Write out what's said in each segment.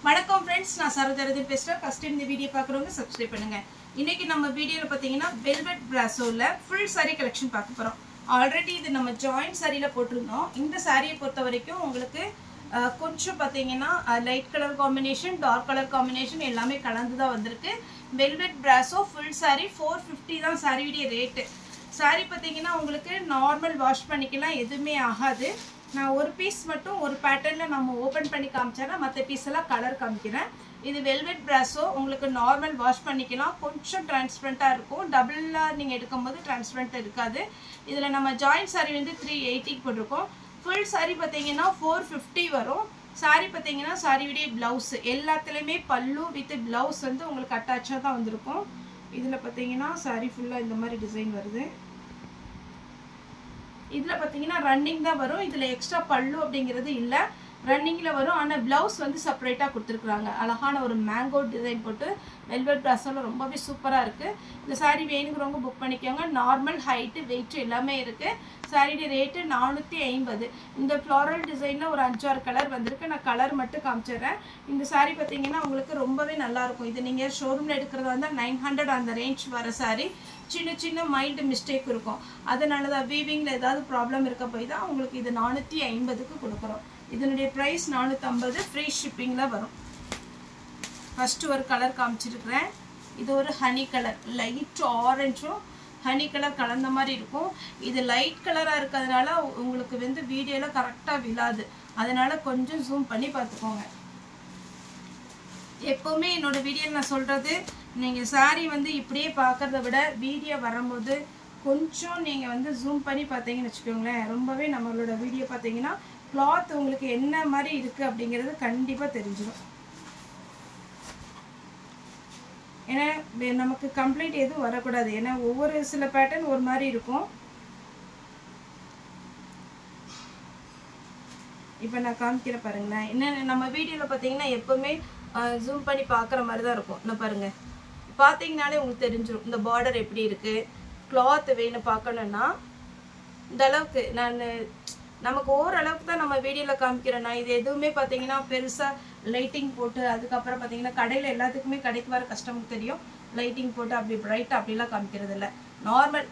வணக்கம் फ्रेंड्स நான் சரோஜரதி பேசுறேன். ஃபர்ஸ்ட் இந்த வீடியோ பார்க்குறவங்க சப்ஸ்கிரைப் பண்ணுங்க. இன்னைக்கு நம்ம வீடியோல பாத்தீங்கன்னா வெல்வெட் பிராசோல ஃபுல் saree கலெக்ஷன் பார்க்க போறோம். ஆல்ரெடி இது நம்ம ஜாயிண்ட் சாரியில போட்டுருந்தோம். இந்த சாரியை பொறுத்த வரைக்கும் உங்களுக்கு கொஞ்சம் பாத்தீங்கன்னா light colour combination, dark colour combination எல்லாமே கலந்து தான் வந்திருக்கு. வெல்வெட் பிராசோ ஃபுல் saree 450 தான் சாரியோட ரேட். saree பாத்தீங்கன்னா உங்களுக்கு நார்மல் வாஷ் பண்ணிக்கலாம், எதுவுமே ஆகாது. நான் ஒரு பீஸ் மட்டும் ஒரு பேட்டர்ன்ல நம்ம ஓபன் பண்ணி காமிச்சேன்னா மற்ற பீஸ் எல்லாம் கலர் காமிக்கிறேன். இது வெல்வெட் பிராசோ, உங்களுக்கு நார்மல் வாஷ் பண்ணிக்கலாம், கொஞ்சம் டிரான்ஸ்பரண்டா இருக்கும். டபுளா நீங்க எடுக்கும்போது டிரான்ஸ்பரண்ட் இருக்காது. இதுல நம்ம ஜாயிண்ட் saree வந்து 380 போட்டிருக்கோம். ஃபுல் saree பாத்தீங்கன்னா 450 வரும். saree பாத்தீங்கன்னா சாரியோட பிளவுஸ் எல்லாத்துலயுமே பல்லு வித் பிளவுஸ் வந்து உங்களுக்கு அட்டாச்சா தான் வந்திருக்கும். இதுல பாத்தீங்கன்னா saree ஃபுல்லா இந்த மாதிரி டிசைன் வருது. இதுல பாத்தீங்கன்னா ரன்னிங் தான் வரும். இதுல எக்ஸ்ட்ரா பல்லு அப்படிங்கிறது இல்ல, ரன்னிங்ல வரும். ஆனா பிளவுஸ் வந்து செப்பரேட்டா கொடுத்துருக்காங்க. அழகான ஒரு மேங்கோ டிசைன் போட்டு வெல்வெட் பிராசோல ரொம்பவே சூப்பரா இருக்கு. இந்த saree வேணுங்கிறவங்க புக் பண்ணிக்கோங்க. நார்மல் ஹைட் வெயிட் எல்லாமே இருக்கு. சாரியோட ரேட் 450. இந்த ஃப்ளாரல் டிசைன்ல ஒரு 5-6 கலர் வந்திருக்கு. நான் கலர் மட்டும் காமிச்சிடுறேன். இந்த saree பாத்தீங்கன்னா உங்களுக்கு ரொம்பவே நல்லா இருக்கும். இது நீங்க ஷோரூம்ல எடுக்கிறதா இருந்தா 900 அந்த ரேஞ்ச் வர saree. சின்ன சின்ன மைல்டு மிஸ்டேக் இருக்கும். அதனால தான் வீவிங்ல ஏதாவது ப்ராப்ளம் இருக்க போய் தான் உங்களுக்கு இது 450க்கு கொடுக்குறோம். இதனுடைய பிரைஸ் 450, ஃப்ரீ ஷிப்பிங்ல வரும். ஃபர்ஸ்ட் ஒரு கலர் காமிச்சிருக்கிறேன். இது ஒரு ஹனி கலர், லைட் ஆரஞ்சும் ஹனி கலர் கலந்த மாதிரி இருக்கும். இது லைட் கலரா இருக்கிறதுனால உங்களுக்கு வந்து வீடியோல கரெக்டா விழாது. அதனால கொஞ்சம் ஜூம் பண்ணி பார்த்துக்கோங்க. எப்பவுமே என்னோட வீடியோல நான் சொல்றது, நீங்க saree வந்து இப்படியே பார்க்கறத விட வீடியோ வரும்போது கொஞ்சம் நீங்க வந்து ஜூம் பண்ணி பார்த்தீங்கன்னு வச்சுக்கோங்களேன், ரொம்பவே நம்மளோட வீடியோ பார்த்தீங்கன்னா கிளாத் உங்களுக்கு என்ன மாதிரி இருக்கு அப்படிங்கிறது கண்டிப்பா தெரிஞ்சிடும். ஏன்னா நமக்கு கம்ப்ளீட் எதுவும் வரக்கூடாது. ஏன்னா ஒவ்வொரு சில பேட்டர்ன் ஒரு மாதிரி இருக்கும். இப்போ நான் காமிக்கிற பாருங்களேன். என்ன நம்ம வீடியோல பார்த்தீங்கன்னா எப்பவுமே ஜூம் பண்ணி பார்க்குற மாதிரி தான் இருக்கும். நான் பாருங்க, பார்த்தீங்கனாலே உங்களுக்கு தெரிஞ்சிடும் இந்த பார்டர் எப்படி இருக்கு. கிளாத் வேணும் பார்க்கணும்னா இந்த அளவுக்கு நமக்கு ஓரளவுக்கு தான் நம்ம வீடியோல காமிக்கிறேன். நான் இது எதுவுமே பார்த்தீங்கன்னா பெருசா லைட்டிங் போட்டு, அதுக்கப்புறம் பார்த்தீங்கன்னா கடையில் எல்லாத்துக்குமே கடைக்கு வர கஸ்டமருக்கு தெரியும், லைட்டிங் போட்டு அப்படி பிரைட் அப்படிலாம் காமிக்கிறது இல்லை. நார்மல்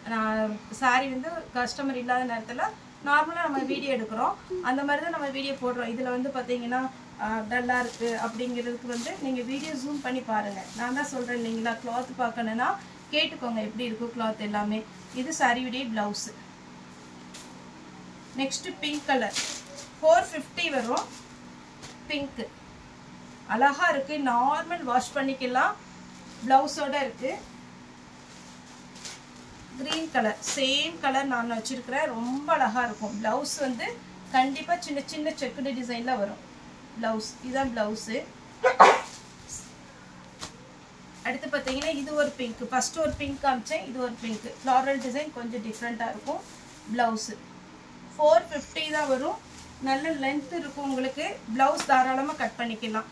saree வந்து கஸ்டமர் இல்லாத நேரத்தில் நார்மலாக நம்ம வீடியோ எடுக்கிறோம். அந்த மாதிரி தான் நம்ம வீடியோ போடுறோம். இதில் வந்து பார்த்தீங்கன்னா டல்லாக இருக்குது அப்படிங்கிறதுக்கு வந்து நீங்கள் வீடியோ ஜூம் பண்ணி பாருங்கள். நான் தான் சொல்கிறேன் இல்லைங்களா, கிளாத் பார்க்கணுன்னா கேட்டுக்கோங்க எப்படி இருக்கும் கிளாத் எல்லாமே. இது சாரியுடைய ப்ளவுஸு. நெக்ஸ்ட் பிங்க் கலர் 450 வரும். பிங்க் அழகா இருக்கு, நார்மல் வாஷ் பண்ணிக்கலாம், பிளவுஸோட இருக்கு. கிரீன் கலர் சேம் கலர் நான் வச்சிருக்கிறேன், ரொம்ப அழகா இருக்கும். பிளவுஸ் வந்து கண்டிப்பா சின்ன சின்ன செக்குடு டிசைன்ல வரும் பிளவுஸ். இதுதான் பிளவுஸ். அடுத்து பார்த்தீங்கன்னா இது ஒரு பிங்க், ஃபர்ஸ்ட் ஒரு பிங்க் காமிச்சேன், இது ஒரு பிங்க். ஃப்ளாரல் டிசைன் கொஞ்சம் டிஃப்ரெண்டா இருக்கும். பிளவுஸ் 450 தான் வரும். நல்ல லென்த் இருக்கும் உங்களுக்கு. பிளவுஸ் தாராளமா கட் பண்ணிக்கலாம்.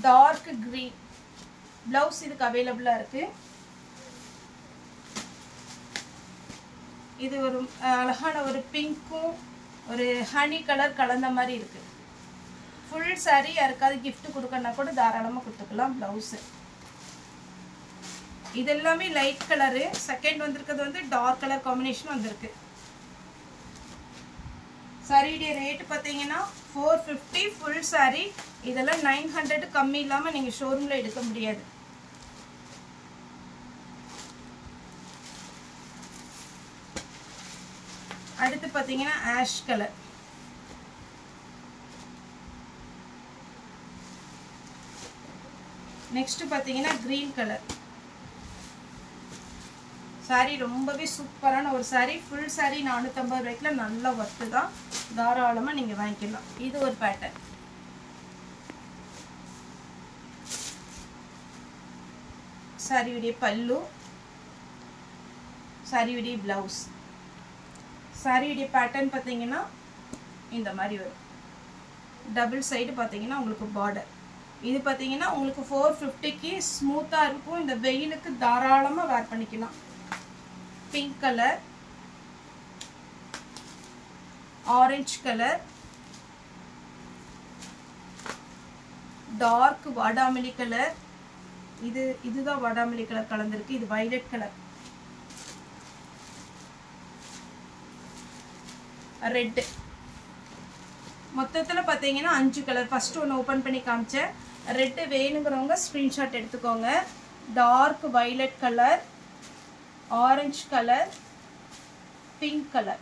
டார்க் கிரீன் பிளவுஸ் இதுக்கு அவைலபிளா இருக்கு. இது ஒரு அழகான ஒரு பிங்க்கும் ஒரு ஹனி கலர் கலந்த மாதிரி இருக்கு. ஃபுல் saree யாருக்காவது gift கொடுக்கணும்னா கூட தாராளமா கொடுத்துக்கலாம். பிளவுஸ் இது எல்லாமே லைட் கலரு. செகண்ட் வந்திருக்கிறது வந்து டார்க் கலர் காம்பினேஷன் வந்திருக்கு. சாரியோட ரேட் பார்த்தீங்கன்னா 450 ஃபுல் saree. இதெல்லாம் 900 கம்மி இல்லாம நீங்க ஷோரூம்ல எடுக்க முடியாது. அடுத்து பார்த்தீங்கன்னா ஆஷ் கலர். நெக்ஸ்ட் பார்த்தீங்கன்னா கிரீன் கலர். saree ரொம்பவே சூப்பரான ஒரு saree. ஃபுல் saree 450 ரூபாய்க்குல நல்ல ஒர்த்து தான், தாராளமாக நீங்கள் வாங்கிக்கலாம். இது ஒரு பேட்டர்ன். சாரியுடைய பல்லு, சாரியுடைய பிளவுஸ். சாரியுடைய பேட்டர்ன் பார்த்தீங்கன்னா இந்த மாதிரி வரும். டபுள் சைடு பார்த்தீங்கன்னா உங்களுக்கு பார்டர். இது பார்த்தீங்கன்னா உங்களுக்கு 450க்கு ஸ்மூத்தாக இருக்கும். இந்த வெயிலுக்கு தாராளமாக வேர் பண்ணிக்கலாம். Pink colour, orange colour, dark வாடாமல்லி கலர், இதுதான் வாடாமல்லி கலர் கலந்துருக்கு, இது வயலட் கலர், ரெட். மொத்தத்தில் பார்த்தீங்கன்னா 5 கலர். ஃபர்ஸ்ட் ஒன்று ஓப்பன் பண்ணி காமிச்சேன். ரெட்டு வேணுங்கிறவங்க ஸ்க்ரீன்ஷாட் எடுத்துக்கோங்க. Dark violet colour, orange colour, pink colour.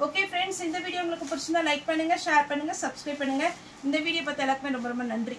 Okay friends, இந்த வீடியோ உங்களுக்கு பிடிச்சிருந்தா லைக் பண்ணுங்க, ஷேர் பண்ணுங்க, சப்ஸ்கிரைப் பண்ணுங்க. இந்த வீடியோ பார்த்த எல்லாருக்குமே ரொம்ப ரொம்ப நன்றி.